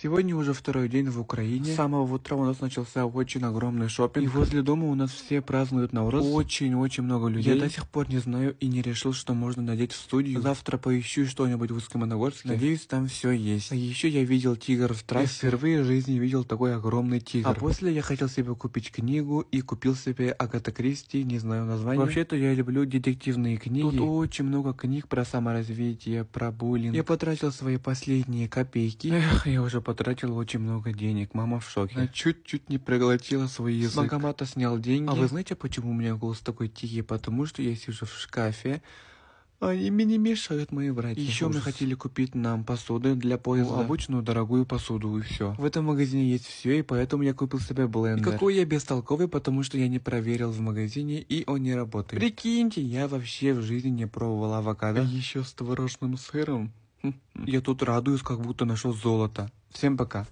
Сегодня уже второй день в Украине. С самого утра у нас начался очень огромный шопинг. И возле дома у нас все празднуют Навроз. Очень много людей. Я до сих пор не знаю и не решил, что можно надеть в студию. Завтра поищу что-нибудь в Усть-Каменогорске. Надеюсь, там все есть. А еще я видел тигр в трассе. Я впервые в жизни видел такой огромный тигр. А после я хотел себе купить книгу и купил себе Агата Кристи, не знаю название. Вообще-то я люблю детективные книги. Тут очень много книг про саморазвитие, про буллинг. Я потратил свои последние копейки. Эх, я уже потратил очень много денег, мама в шоке. Она чуть-чуть не проглотила свой язык. С банкомата снял деньги. А вы знаете, почему у меня голос такой тихий? Потому что я сижу в шкафе. Они мне не мешают, мои братья. Еще мы хотели купить нам посуду для поезда. Обычную дорогую посуду и все. В этом магазине есть все, и поэтому я купил себе блендер. И какой я бестолковый, потому что я не проверил в магазине, и он не работает. Прикиньте, я вообще в жизни не пробовал авокадо. Еще с творожным сыром. Я тут радуюсь, как будто нашел золото. Всем пока.